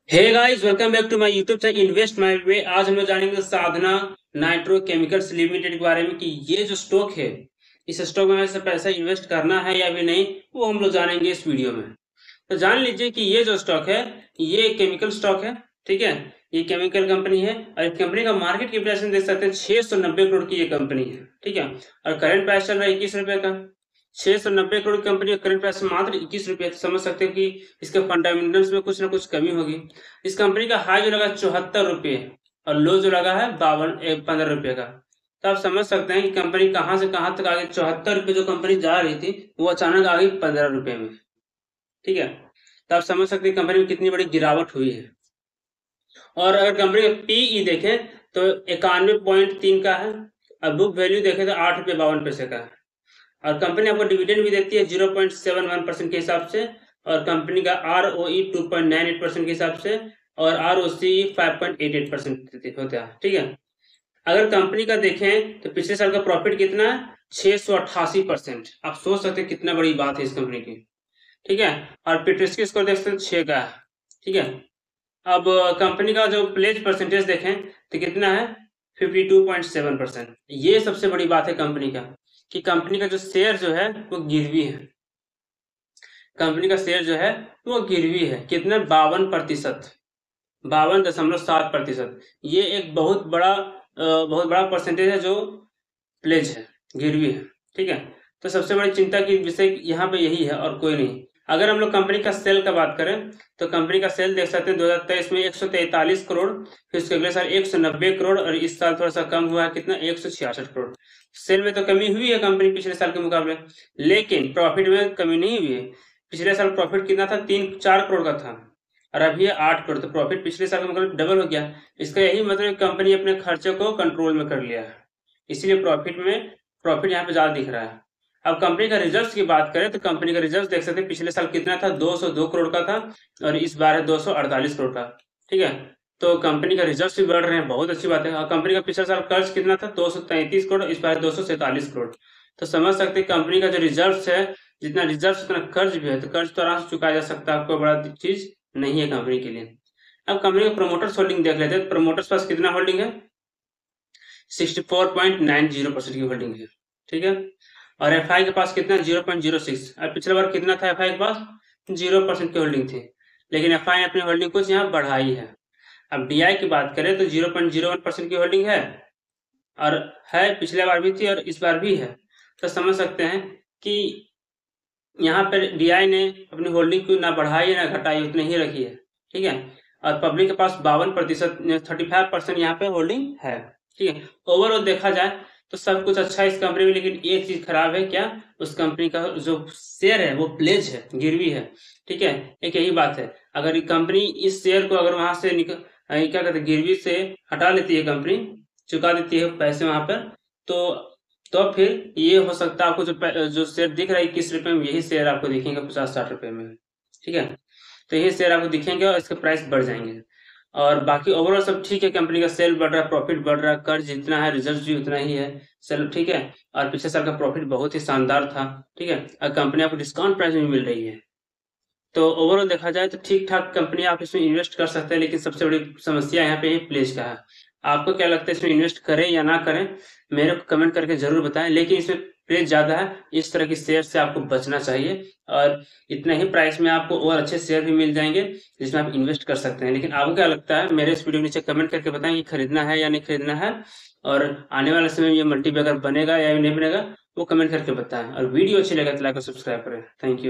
Hey guys, welcome back to my YouTube channel invest my way. आज हम लोग जानेंगे साधना नाइट्रो केमिकल्स लिमिटेड के बारे में कि ये जो स्टॉक है, इस स्टॉक में हमें से पैसा इन्वेस्ट करना है या भी नहीं, वो हम लोग जानेंगे इस वीडियो में। तो जान लीजिए कि ये जो स्टॉक है, ये केमिकल स्टॉक है। ठीक है, ये केमिकल कंपनी है और इस कंपनी का मार्केट कैपिटलाइजेशन देख सकते हैं 690 करोड़ की ये कंपनी है। ठीक है, और करंट प्राइस चल रहा है 21 रुपए का। 690 करोड़ की कंपनी का करंट प्राइस मात्र 21 रुपये। तो समझ सकते हो कि इसके फंडामेंटल्स में कुछ ना कुछ कमी होगी। इस कंपनी का हाई जो लगा 74 रुपये और लो जो लगा है 15 रुपये का। तो आप समझ सकते हैं कि कंपनी कहां से कहां तक आ गई। 74 रुपये जो कंपनी जा रही थी, वो अचानक आ गई 15 रुपये में। ठीक है, तो आप समझ सकते हैं कंपनी में कितनी बड़ी गिरावट हुई है। और अगर कंपनी का पीई देखें तो 91.3 का है और बुक वैल्यू देखें तो 8 रुपये 52 पैसे का है। और कंपनी आपको डिविडेंड भी देती है 0.71% के हिसाब से, और कंपनी का ROE 2.98% के हिसाब से, और ROC 5.88% होता है। ठीक है, अगर कंपनी का देखें तो पिछले साल का प्रॉफिट कितना है, 688%। आप सोच सकते हैं कितना बड़ी बात है इस कंपनी की। ठीक है, और पिट्रेस्की स्कोर देख सकते हैं 6 का है। ठीक है, अब कंपनी का जो प्लेज परसेंटेज देखें तो कितना है, 52.7%। ये सबसे बड़ी बात है कंपनी का कि कंपनी का जो शेयर जो है वो गिरवी है। कंपनी का शेयर जो है वो गिरवी है। कितना, 52%, 52.7%। ये एक बहुत बड़ा परसेंटेज है जो प्लेज है, गिरवी है। ठीक है, तो सबसे बड़ी चिंता की विषय यहाँ पे यही है और कोई नहीं। अगर हम लोग कंपनी का सेल का बात करें तो कंपनी का सेल देख सकते हैं 2023 में 143 करोड़, फिर उसके अगले साल 190 करोड़, और इस साल थोड़ा सा कम हुआ है, कितना, 166 करोड़। सेल में तो कमी हुई है कंपनी पिछले साल के मुकाबले, लेकिन प्रॉफिट में कमी नहीं हुई है। पिछले साल प्रॉफिट कितना था, 3-4 करोड़ का था, और अभी है 8 करोड़। तो प्रॉफिट पिछले साल के मुकाबले डबल हो गया। इसका यही मतलब कंपनी अपने खर्चे को कंट्रोल में कर लिया है, इसीलिए प्रॉफिट यहाँ पे ज्यादा दिख रहा है। अब कंपनी का रिजर्व्स की बात करें तो कंपनी का रिजर्व देख सकते हैं पिछले साल कितना था, 202 करोड़ का था, और इस बार है 248 करोड़ का। ठीक है, तो कंपनी का रिजर्व भी बढ़ रहे हैं, बहुत अच्छी बात है। और कंपनी का पिछले साल कर्ज कितना था, 233 करोड़, इस बार 247 करोड़। तो समझ सकते हैं कंपनी का जो रिजर्व है, जितना रिजर्व उतना कर्ज भी है, तो कर्ज तो आराम से चुकाया जा सकता है, आपको बड़ा चीज नहीं है कंपनी के लिए। अब कंपनी का प्रोमोटर्स होल्डिंग देख लेते हैं। प्रोमोटर्स पास कितना होल्डिंग है, 64.90% की होल्डिंग है। ठीक है, और एफआई के पास कितना, 0.06। और पिछले बार कितना था एफआई के पास, 0% की होल्डिंग थी, लेकिन एफआई ने अपनी होल्डिंग कुछ यहाँ बढ़ाई है। अब डीआई की बात करें तो 0.01% की होल्डिंग है, और है पिछले बार भी थी और इस बार भी है। तो समझ सकते हैं कि यहाँ पर डीआई ने अपनी होल्डिंग को ना बढ़ाई ना घटाई, उतनी ही रखी है। ठीक है, और पब्लिक के पास 52%, 35% यहाँ पे होल्डिंग है। ठीक है, ओवरऑल देखा जाए तो सब कुछ अच्छा है इस कंपनी में, लेकिन एक चीज खराब है। क्या, उस कंपनी का जो शेयर है वो प्लेज है, गिरवी है। ठीक है, एक यही बात है। अगर ये कंपनी इस शेयर को अगर वहां से क्या कहते हैं, गिरवी से हटा लेती है कंपनी, चुका देती है पैसे वहां पर, तो फिर ये हो सकता है आपको जो शेयर दिख रहा है 21 रुपए में, यही शेयर आपको दिखेंगे 50-60 रुपए में। ठीक है, तो यही शेयर आपको दिखेंगे और इसके प्राइस बढ़ जाएंगे। और बाकी ओवरऑल सब ठीक है, कंपनी का सेल बढ़ रहा है, प्रॉफिट बढ़ रहा है, कर्ज जितना है रिजर्व भी उतना ही है। चलो ठीक है, और पिछले साल का प्रॉफिट बहुत ही शानदार था। ठीक है, और कंपनी आपको डिस्काउंट प्राइस में मिल रही है। तो ओवरऑल देखा जाए तो ठीक ठाक कंपनी, आप इसमें इन्वेस्ट कर सकते हैं, लेकिन सबसे बड़ी समस्या यहाँ पे प्लेस का है। आपको क्या लगता है इसमें इन्वेस्ट करें या ना करें, मेरे को कमेंट करके जरूर बताएं। लेकिन इसमें प्लेस ज्यादा है, इस तरह की शेयर से आपको बचना चाहिए, और इतने ही प्राइस में आपको और अच्छे शेयर भी मिल जाएंगे जिसमें आप इन्वेस्ट कर सकते हैं। लेकिन आपको क्या लगता है, मेरे इस वीडियो के नीचे कमेंट करके बताएं कि खरीदना है या नहीं खरीदना है, और आने वाले समय में ये मल्टीबैगर बनेगा या नहीं बनेगा, वो कमेंट करके बताएं। और वीडियो अच्छी लगे तो लाइक और सब्सक्राइब करें। Thank you.